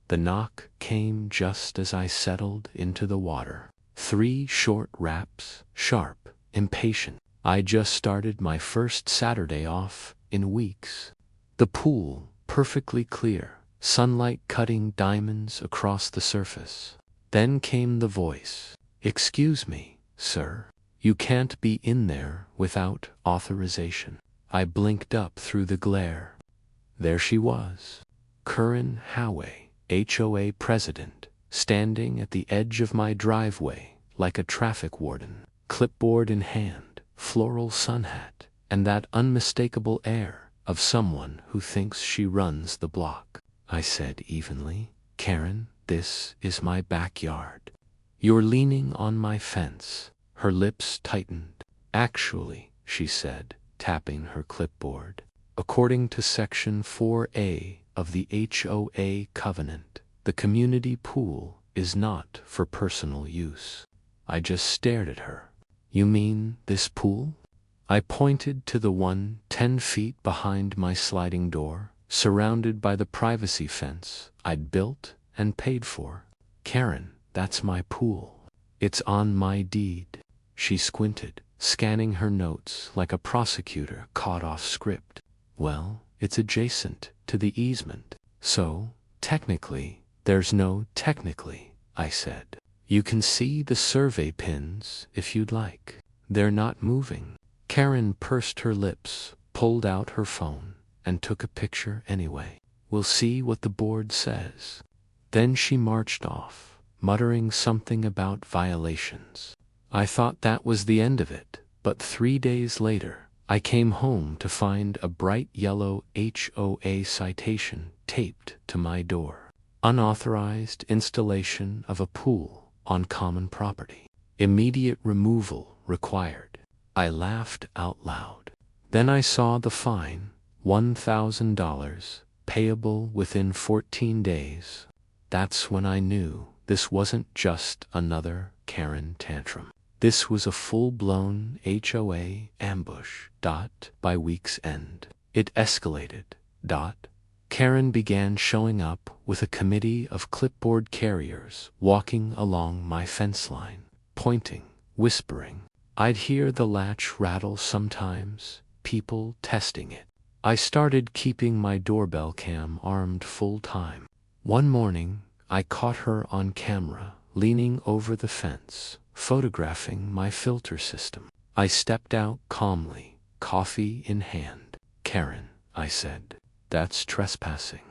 The knock came just as I settled into the water. 3 short raps, sharp, impatient. I just started my first Saturday off in weeks. The pool, perfectly clear, sunlight cutting diamonds across the surface. Then came the voice. "Excuse me, sir. You can't be in there without authorization." I blinked up through the glare. There she was, Curran Howey, HOA president, standing at the edge of my driveway like a traffic warden, clipboard in hand, floral sun hat, and that unmistakable air of someone who thinks she runs the block. I said evenly, "Karen, this is my backyard. You're leaning on my fence." Her lips tightened. "Actually," she said, tapping her clipboard, "according to Section 4A of the HOA covenant, the community pool is not for personal use." I just stared at her. "You mean this pool?" I pointed to the one 10 feet behind my sliding door, surrounded by the privacy fence I'd built and paid for. "Karen, that's my pool. It's on my deed." She squinted, scanning her notes like a prosecutor caught off script. "Well, it's adjacent to the easement, so, technically, there's no technically," I said. "You can see the survey pins if you'd like. They're not moving." Karen pursed her lips, pulled out her phone, and took a picture anyway. "We'll see what the board says." Then she marched off, muttering something about violations. I thought that was the end of it, but 3 days later, I came home to find a bright yellow HOA citation taped to my door. "Unauthorized installation of a pool on common property. Immediate removal required." I laughed out loud. Then I saw the fine, $1,000, payable within 14 days. That's when I knew this wasn't just another Karen tantrum. This was a full-blown HOA ambush. By week's end, it escalated. Karen began showing up with a committee of clipboard carriers walking along my fence line, pointing, whispering. I'd hear the latch rattle sometimes, people testing it. I started keeping my doorbell cam armed full-time. One morning, I caught her on camera, leaning over the fence, photographing my filter system. I stepped out calmly, coffee in hand. "Karen," I said, "that's trespassing."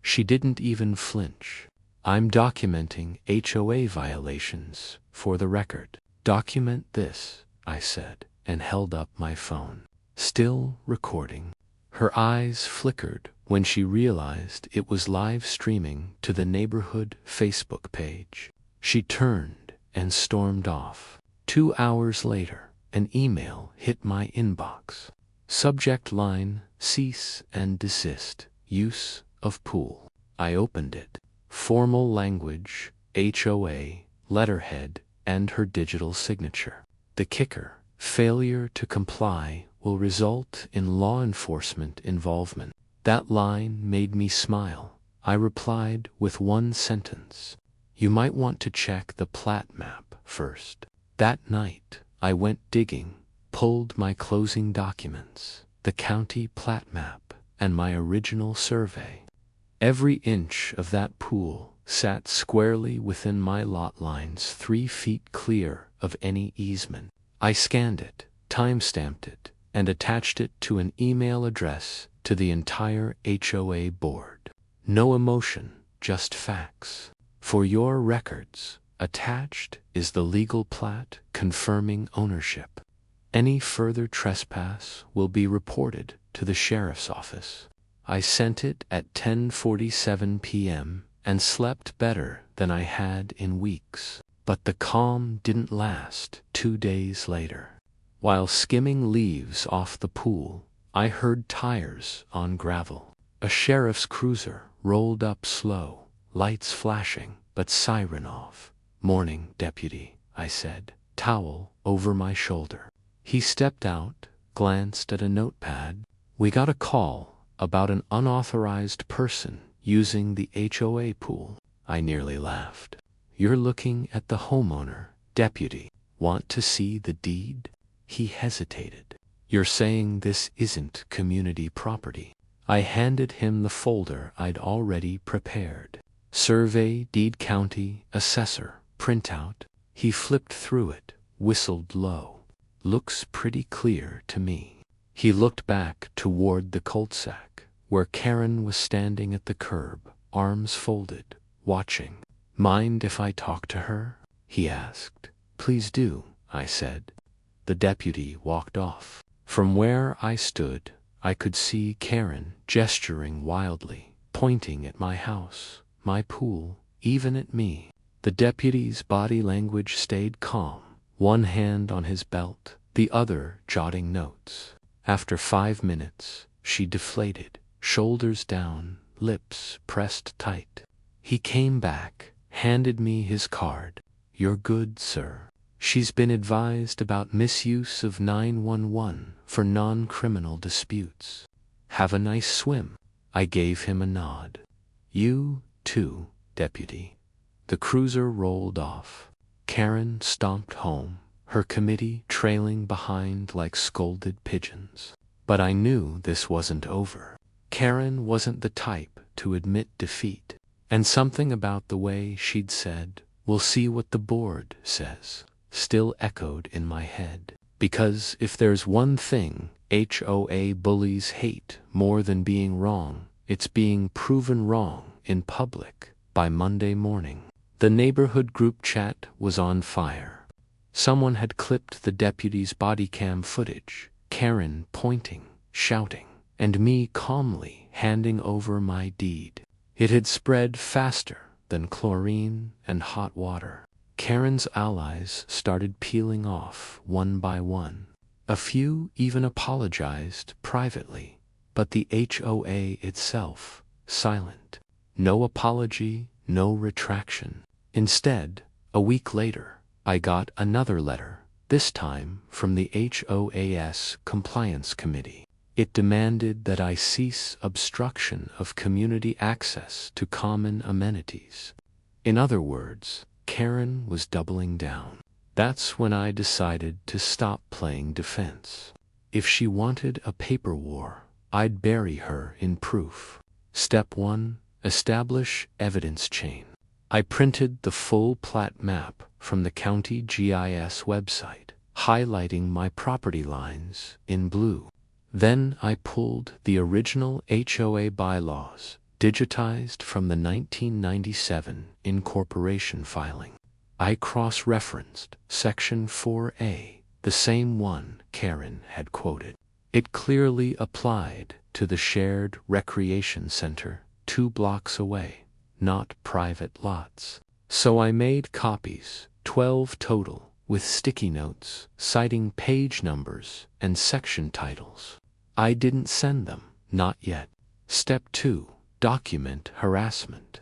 She didn't even flinch. "I'm documenting HOA violations for the record." "Document this," I said, and held up my phone. "Still recording." Her eyes flickered when she realized it was live streaming to the neighborhood Facebook page. She turned and stormed off. 2 hours later, an email hit my inbox. Subject line, "Cease and desist, use of pool." I opened it. Formal language, HOA, letterhead, and her digital signature. The kicker, failure to comply will result in law enforcement involvement. That line made me smile. I replied with one sentence. "You might want to check the plat map first." That night, I went digging, pulled my closing documents, the county plat map, and my original survey. Every inch of that pool sat squarely within my lot lines, 3 feet clear of any easement. I scanned it, time-stamped it, and attached it to an email address to the entire HOA board. No emotion, just facts. For your records, attached is the legal plat confirming ownership. Any further trespass will be reported to the sheriff's office. I sent it at 10:47 p.m. and slept better than I had in weeks. But the calm didn't last. 2 days later, while skimming leaves off the pool, I heard tires on gravel. A sheriff's cruiser rolled up slow, lights flashing, but siren off. "Morning, deputy," I said, towel over my shoulder. He stepped out, glanced at a notepad. "We got a call about an unauthorized person using the HOA pool. I nearly laughed. You're looking at the homeowner, deputy. Want to see the deed? He hesitated. You're saying this isn't community property? I handed him the folder I'd already prepared. Survey, deed, county, assessor, printout. He flipped through it, whistled low. Looks pretty clear to me. He looked back toward the cul-de-sac, where Karen was standing at the curb, arms folded, watching. Mind if I talk to her? He asked. Please do, I said. The deputy walked off. From where I stood, I could see Karen gesturing wildly, pointing at my house, my pool, even at me. The deputy's body language stayed calm, one hand on his belt, the other jotting notes. After 5 minutes, she deflated, shoulders down, lips pressed tight. He came back, handed me his card. You're good, sir. She's been advised about misuse of 911 for non-criminal disputes. Have a nice swim. I gave him a nod. You, too, deputy. The cruiser rolled off. Karen stomped home, her committee trailing behind like scolded pigeons. But I knew this wasn't over. Karen wasn't the type to admit defeat. And something about the way she'd said, "We'll see what the board says," still echoed in my head. Because if there's one thing HOA bullies hate more than being wrong, it's being proven wrong in public by Monday morning. The neighborhood group chat was on fire. Someone had clipped the deputy's body cam footage, Karen pointing, shouting, and me calmly handing over my deed. It had spread faster than chlorine and hot water. Karen's allies started peeling off one by one. A few even apologized privately, but the HOA itself, silent. No apology, no retraction. Instead, a week later, I got another letter, this time from the HOA's Compliance Committee. It demanded that I cease obstruction of community access to common amenities. In other words, Karen was doubling down. That's when I decided to stop playing defense. If she wanted a paper war, I'd bury her in proof. Step 1. Establish evidence chain. I printed the full plat map from the county GIS website, highlighting my property lines in blue. Then I pulled the original HOA bylaws, digitized from the 1997 incorporation filing. I cross-referenced Section 4A, the same one Karen had quoted. It clearly applied to the shared recreation center 2 blocks away, not private lots. So I made copies, 12 total, with sticky notes, citing page numbers and section titles. I didn't send them, not yet. Step 2. Document harassment.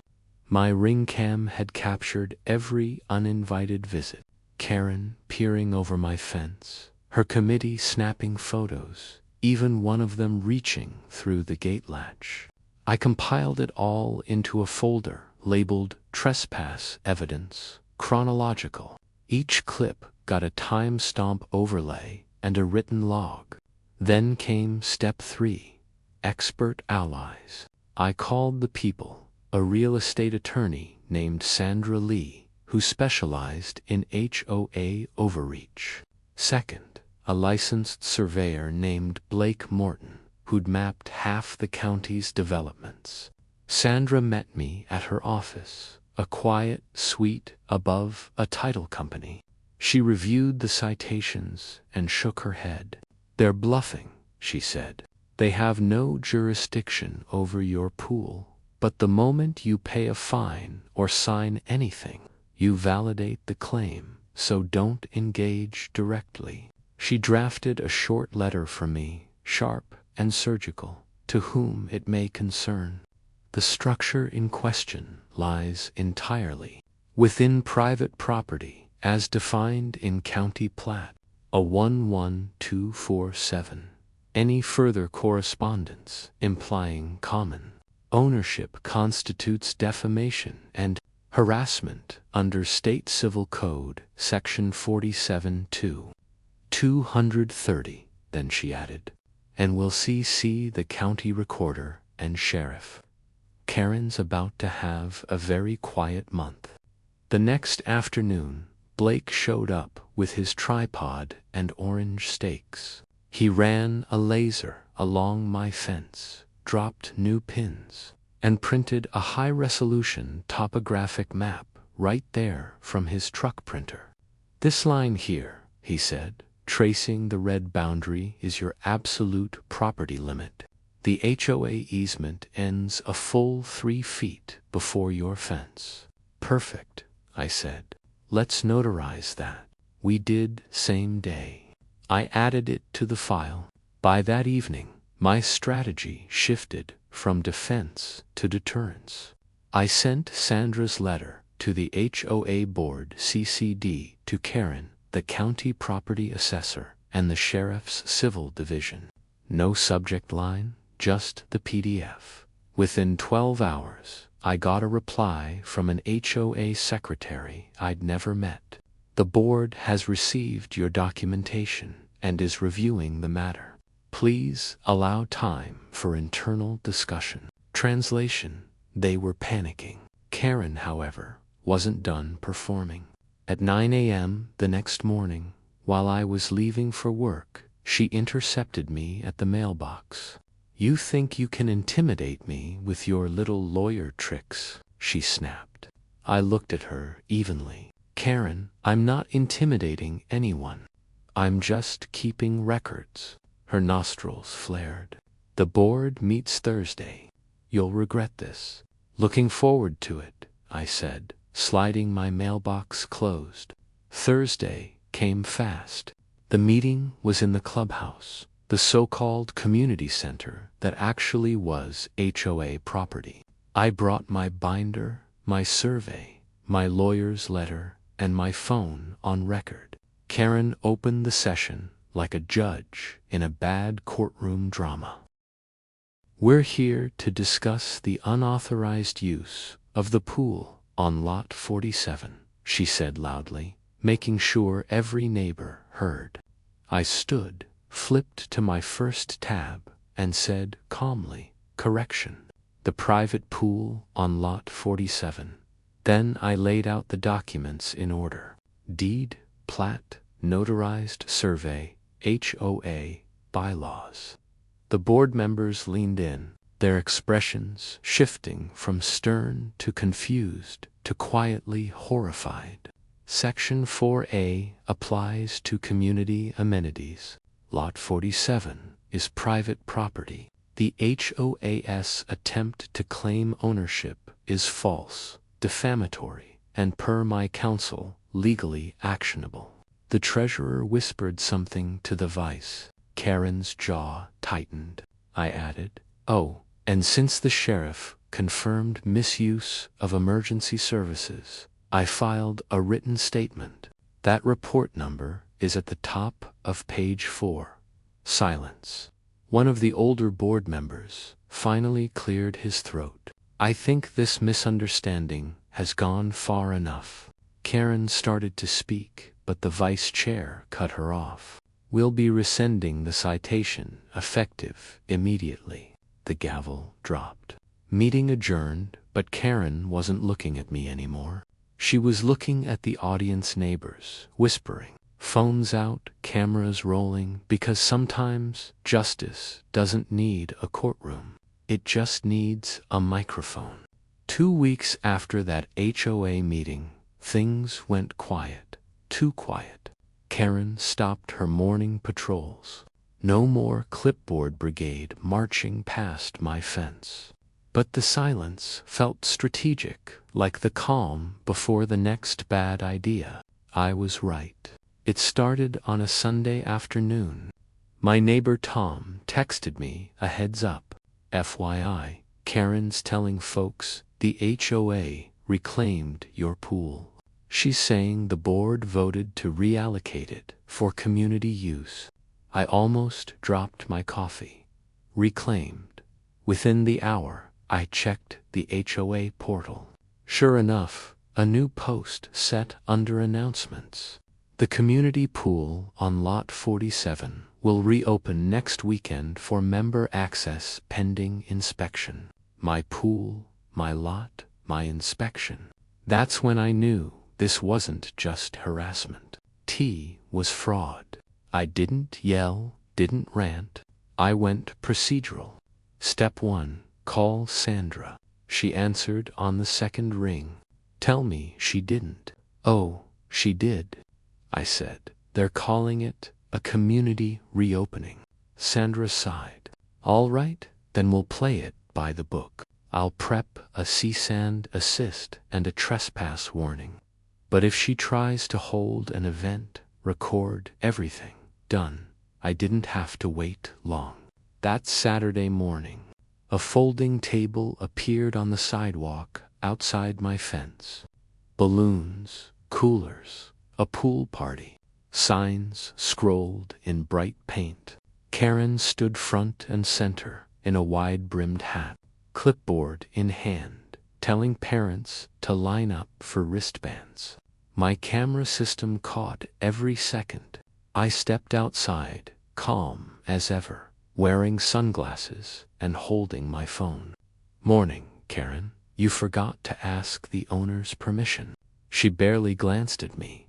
My ring cam had captured every uninvited visit. Karen peering over my fence, her committee snapping photos, even one of them reaching through the gate latch. I compiled it all into a folder labeled Trespass Evidence, Chronological. Each clip got a timestamp overlay and a written log. Then came Step 3, Expert Allies. I called the people, a real estate attorney named Sandra Lee, who specialized in HOA overreach. Second, a licensed surveyor named Blake Morton, who'd mapped half the county's developments. Sandra met me at her office, a quiet suite above a title company. She reviewed the citations and shook her head. "They're bluffing," she said. "They have no jurisdiction over your pool, but the moment you pay a fine or sign anything, you validate the claim, so don't engage directly." She drafted a short letter for me, sharp and surgical, to whom it may concern. The structure in question lies entirely within private property as defined in County Plat, a 11247. Any further correspondence implying common Ownership constitutes defamation and harassment under State Civil Code, Section 47(2). 230, then she added, and will CC the county recorder and sheriff. Karen's about to have a very quiet month. The next afternoon, Blake showed up with his tripod and orange stakes. He ran a laser along my fence, dropped new pins, and printed a high-resolution topographic map right there from his truck printer. "This line here," he said, tracing the red boundary, "is your absolute property limit. The HOA easement ends a full 3 feet before your fence." "Perfect," I said. "Let's notarize that." We did same day. I added it to the file. By that evening, my strategy shifted from defense to deterrence. I sent Sandra's letter to the HOA board CC'd to Karen, the county property assessor, and the sheriff's civil division. No subject line, just the PDF. Within 12 hours, I got a reply from an HOA secretary I'd never met. "The board has received your documentation and is reviewing the matter. Please allow time for internal discussion." Translation: they were panicking. Karen, however, wasn't done performing. At 9 a.m. the next morning, while I was leaving for work, she intercepted me at the mailbox. "You think you can intimidate me with your little lawyer tricks," she snapped. I looked at her evenly. "Karen, I'm not intimidating anyone. I'm just keeping records." Her nostrils flared. "The board meets Thursday. You'll regret this." "Looking forward to it," I said, sliding my mailbox closed. Thursday came fast. The meeting was in the clubhouse, the so-called community center that actually was HOA property. I brought my binder, my survey, my lawyer's letter, and my phone on record. Karen opened the session like a judge in a bad courtroom drama. "We're here to discuss the unauthorized use of the pool on Lot 47, she said loudly, making sure every neighbor heard. I stood, flipped to my first tab, and said calmly, "Correction. The private pool on Lot 47. Then I laid out the documents in order: deed, plat, notarized survey, HOA, bylaws. The board members leaned in, their expressions shifting from stern to confused to quietly horrified. Section 4A applies to community amenities. Lot 47 is private property. The HOA's attempt to claim ownership is false, defamatory, and per my counsel, legally actionable. The treasurer whispered something to the vice. Karen's jaw tightened. I added, "Oh, and since the sheriff confirmed misuse of emergency services, I filed a written statement. That report number is at the top of page 4. Silence. One of the older board members finally cleared his throat. "I think this misunderstanding has gone far enough." Karen started to speak, but the vice chair cut her off. "We'll be rescinding the citation, effective immediately." The gavel dropped. Meeting adjourned, but Karen wasn't looking at me anymore. She was looking at the audience neighbors, whispering. Phones out, cameras rolling, because sometimes justice doesn't need a courtroom. It just needs a microphone. 2 weeks after that HOA meeting, things went quiet. Too quiet. Karen stopped her morning patrols. No more clipboard brigade marching past my fence. But the silence felt strategic, like the calm before the next bad idea. I was right. It started on a Sunday afternoon. My neighbor Tom texted me a heads up. FYI, Karen's telling folks the HOA reclaimed your pool. She's saying the board voted to reallocate it for community use. I almost dropped my coffee. Reclaimed. Within the hour, I checked the HOA portal. Sure enough, a new post set under announcements. The community pool on Lot 47 will reopen next weekend for member access pending inspection. My pool, my lot, my inspection. That's when I knew this wasn't just harassment. T was fraud. I didn't yell, didn't rant. I went procedural. Step 1, call Sandra. She answered on the second ring. Tell me she didn't. Oh, she did, I said. They're calling it a community reopening. Sandra sighed. All right, then we'll play it by the book. I'll prep a cease and assist and a trespass warning. But if she tries to hold an event, record everything, done. I didn't have to wait long. That Saturday morning, a folding table appeared on the sidewalk outside my fence. Balloons, coolers, a pool party. Signs scrolled in bright paint. Karen stood front and center in a wide-brimmed hat, clipboard in hand, telling parents to line up for wristbands. My camera system caught every second. I stepped outside, calm as ever, wearing sunglasses and holding my phone. Morning, Karen. You forgot to ask the owner's permission. She barely glanced at me.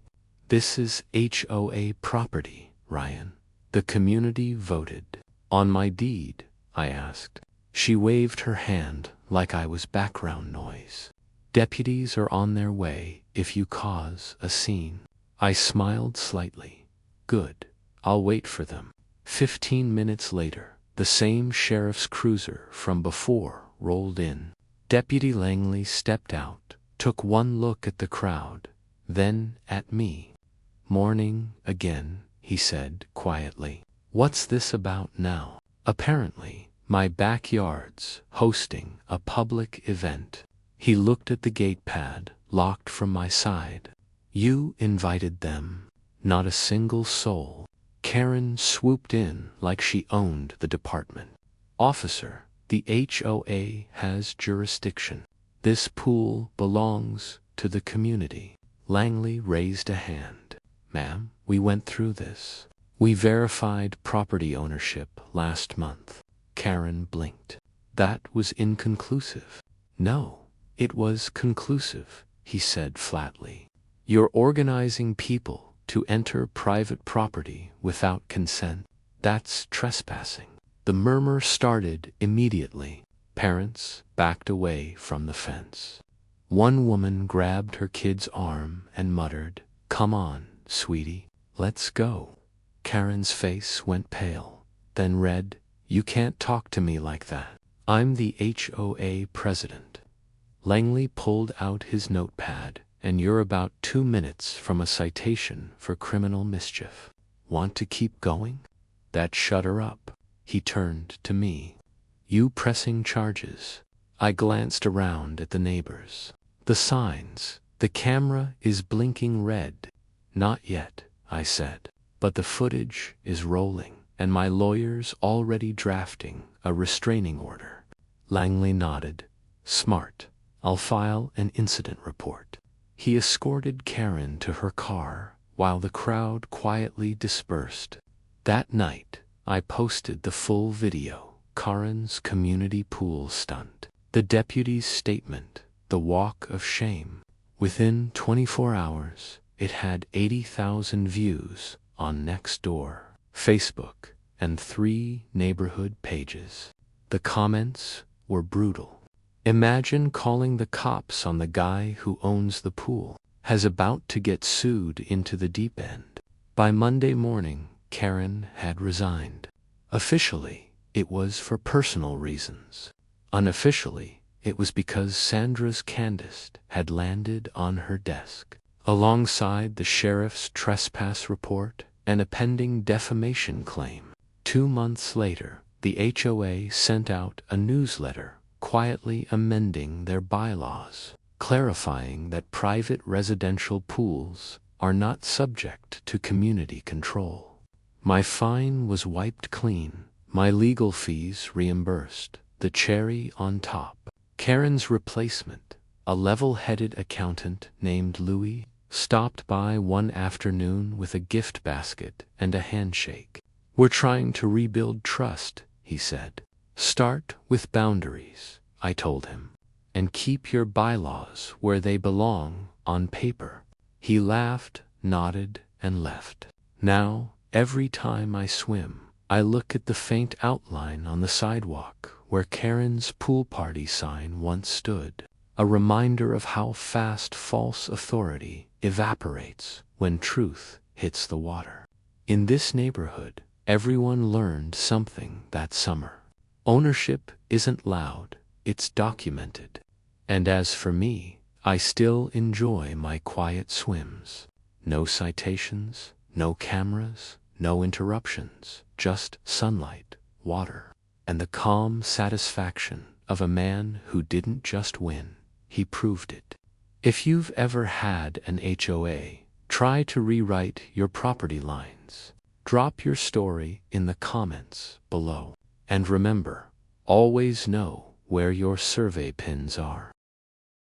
This is HOA property, Ryan. The community voted. On my deed, I asked. She waved her hand like I was background noise. Deputies are on their way if you cause a scene. I smiled slightly. Good. I'll wait for them. 15 minutes later, the same sheriff's cruiser from before rolled in. Deputy Langley stepped out, took one look at the crowd, then at me. Morning again, he said quietly. What's this about now? Apparently, my backyard's hosting a public event. He looked at the gate pad, locked from my side. You invited them. Not a single soul. Karen swooped in like she owned the department. Officer, the HOA has jurisdiction. This pool belongs to the community. Langley raised a hand. Ma'am, we went through this. We verified property ownership last month. Karen blinked. That was inconclusive. No, it was conclusive, he said flatly. You're organizing people to enter private property without consent. That's trespassing. The murmur started immediately. Parents backed away from the fence. One woman grabbed her kid's arm and muttered, "Come on, sweetie, let's go." Karen's face went pale, then red. You can't talk to me like that. I'm the HOA president. Langley pulled out his notepad, and you're about 2 minutes from a citation for criminal mischief. Want to keep going? That shut her up. He turned to me. You pressing charges? I glanced around at the neighbors. The signs. The camera is blinking red. Not yet, I said. But the footage is rolling, and my lawyer's already drafting a restraining order. Langley nodded. Smart. I'll file an incident report. He escorted Karen to her car while the crowd quietly dispersed. That night, I posted the full video, Karen's community pool stunt, the deputy's statement, the walk of shame. Within 24 hours, it had 80,000 views on Nextdoor, Facebook, and 3 neighborhood pages. The comments were brutal. Imagine calling the cops on the guy who owns the pool, has about to get sued into the deep end. By Monday morning, Karen had resigned. Officially, it was for personal reasons. Unofficially, it was because Sandra's Candace had landed on her desk, alongside the sheriff's trespass report and a pending defamation claim. 2 months later, the HOA sent out a newsletter quietly amending their bylaws, clarifying that private residential pools are not subject to community control. My fine was wiped clean, my legal fees reimbursed. The cherry on top, Karen's replacement, a level-headed accountant named Louis, stopped by one afternoon with a gift basket and a handshake. "We're trying to rebuild trust," he said. "Start with boundaries," I told him, "and keep your bylaws where they belong, on paper." He laughed, nodded, and left. Now, every time I swim, I look at the faint outline on the sidewalk where Karen's pool party sign once stood, a reminder of how fast false authority evaporates when truth hits the water. In this neighborhood, everyone learned something that summer. Ownership isn't loud, it's documented. And as for me, I still enjoy my quiet swims. No citations, no cameras, no interruptions, just sunlight, water, and the calm satisfaction of a man who didn't just win, he proved it. If you've ever had an HOA, try to rewrite your property lines. Drop your story in the comments below. And remember, always know where your survey pins are.